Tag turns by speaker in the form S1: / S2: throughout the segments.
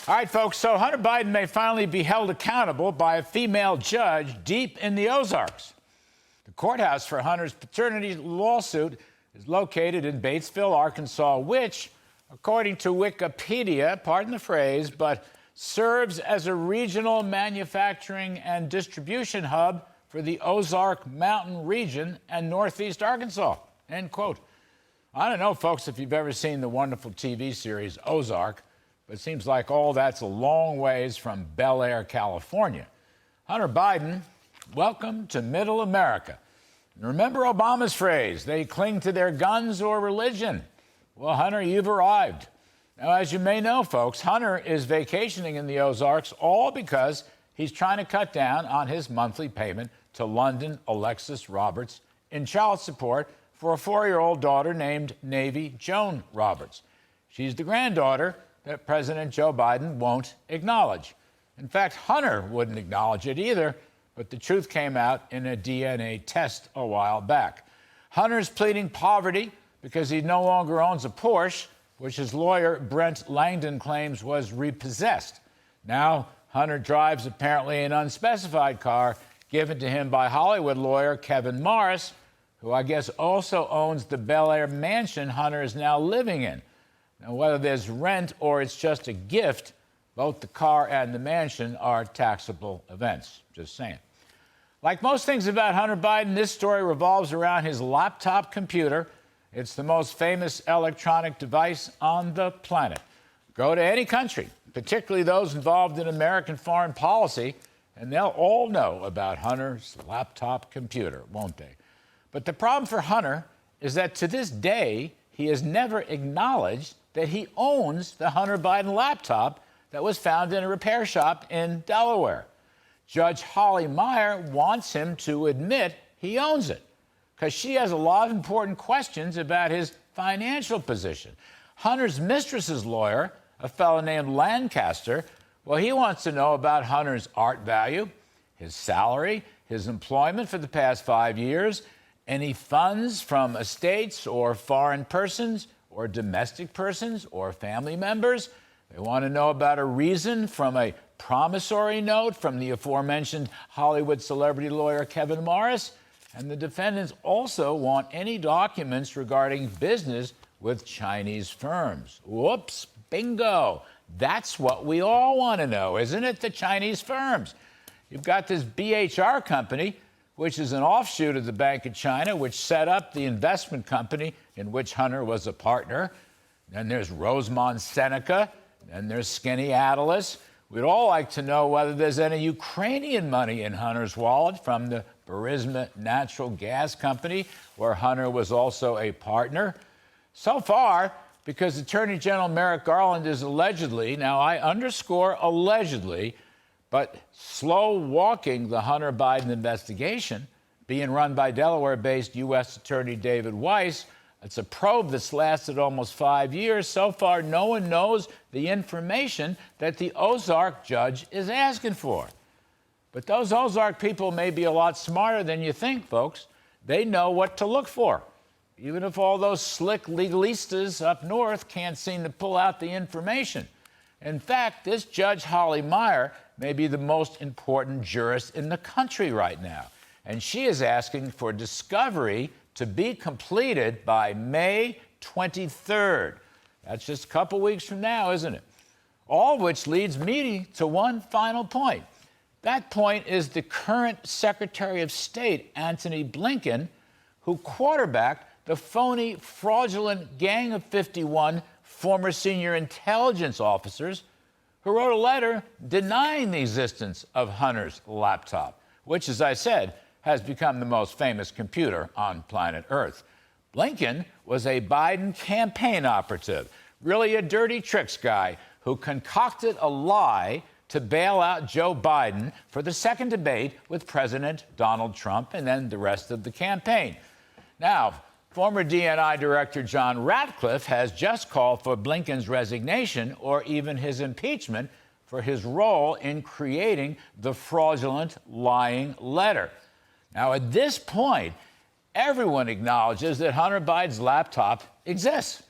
S1: All right, folks, so Hunter Biden may finally be held accountable by a female judge deep in the Ozarks. The courthouse for Hunter's paternity lawsuit is located in Batesville, Arkansas, which, according to Wikipedia, pardon the phrase, but serves as a regional manufacturing and distribution hub for the Ozark Mountain region and northeast Arkansas, end quote. I don't know, folks, if you've ever seen the wonderful TV series Ozark, but it seems like all that's a long ways from Bel Air, California. Hunter Biden, welcome to Middle America. And remember Obama's phrase, they cling to their guns or religion. Well, Hunter, you've arrived. Now, as you may know, folks, Hunter is vacationing in the Ozarks all because he's trying to cut down on his monthly payment to London Alexis Roberts in child support for a 4-year-old daughter named Navy Joan Roberts. She's the granddaughter that President Joe Biden won't acknowledge. In fact, Hunter wouldn't acknowledge it either, but the truth came out in a DNA test a while back. Hunter's pleading poverty because he no longer owns a Porsche, which his lawyer Brent Langdon claims was repossessed. Now, Hunter drives apparently an unspecified car given to him by Hollywood lawyer Kevin Morris, who I guess also owns the Bel Air mansion Hunter is now living in. Now, whether there's rent or it's just a gift, both the car and the mansion are taxable events. Just saying. Like most things about Hunter Biden, this story revolves around his laptop computer. It's the most famous electronic device on the planet. Go to any country, particularly those involved in American foreign policy, and they'll all know about Hunter's laptop computer, won't they? But the problem for Hunter is that to this day, he has never acknowledged that he owns the Hunter Biden laptop that was found in a repair shop in Delaware. Judge Holly Meyer wants him to admit he owns it because she has a lot of important questions about his financial position. Hunter's mistress's lawyer, a fellow named Lancaster, well, he wants to know about Hunter's art value, his salary, his employment for the past 5 years, any funds from estates or foreign persons or domestic persons or family members. They want to know about a reason from a promissory note from the aforementioned Hollywood celebrity lawyer Kevin Morris. And the defendants also want any documents regarding business with Chinese firms. Whoops, bingo. That's what we all want to know, isn't it? The Chinese firms. You've got this BHR company, which is an offshoot of the Bank of China, which set up the investment company in which Hunter was a partner. Then there's Rosemont Seneca, and there's Skinny Atlas. We'd all like to know whether there's any Ukrainian money in Hunter's wallet from the Burisma Natural Gas Company, where Hunter was also a partner. So far, because Attorney General Merrick Garland is allegedly, now I underscore allegedly, but slow walking the Hunter Biden investigation, being run by Delaware-based U.S. Attorney David Weiss. It's a probe that's lasted almost 5 years. So far, no one knows the information that the Ozark judge is asking for. But those Ozark people may be a lot smarter than you think, folks. They know what to look for, even if all those slick legalistas up north can't seem to pull out the information. In fact, this Judge Holly Meyer may be the most important jurist in the country right now. And she is asking for discovery to be completed by May 23rd. That's just a couple weeks from now, isn't it? All which leads me to one final point. That point is the current Secretary of State, Antony Blinken, who quarterbacked the phony, fraudulent Gang of 51 former senior intelligence officers who wrote a letter denying the existence of Hunter's laptop, which, as I said, has become the most famous computer on planet Earth. Blinken was a Biden campaign operative, really a dirty tricks guy who concocted a lie to bail out Joe Biden for the second debate with President Donald Trump and then the rest of the campaign. Now, former DNI Director John Ratcliffe has just called for Blinken's resignation or even his impeachment for his role in creating the fraudulent lying letter. Now, at this point, everyone acknowledges that Hunter Biden's laptop exists.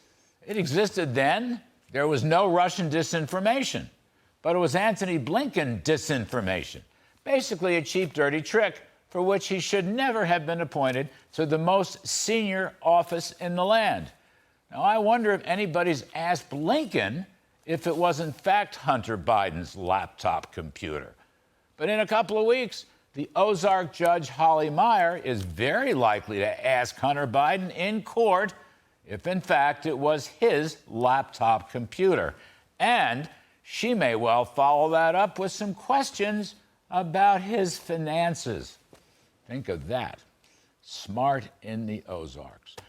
S1: It existed then. There was no Russian disinformation. but it was Antony Blinken disinformation. Basically, a cheap, dirty trick for which he should never have been appointed to the most senior office in the land. Now, I wonder if anybody's asked Blinken if it was in fact Hunter Biden's laptop computer. But in a couple of weeks, the Ozark judge Holly Meyer is very likely to ask Hunter Biden in court if in fact it was his laptop computer. And she may well follow that up with some questions about his finances. Think of that. Smart in the Ozarks.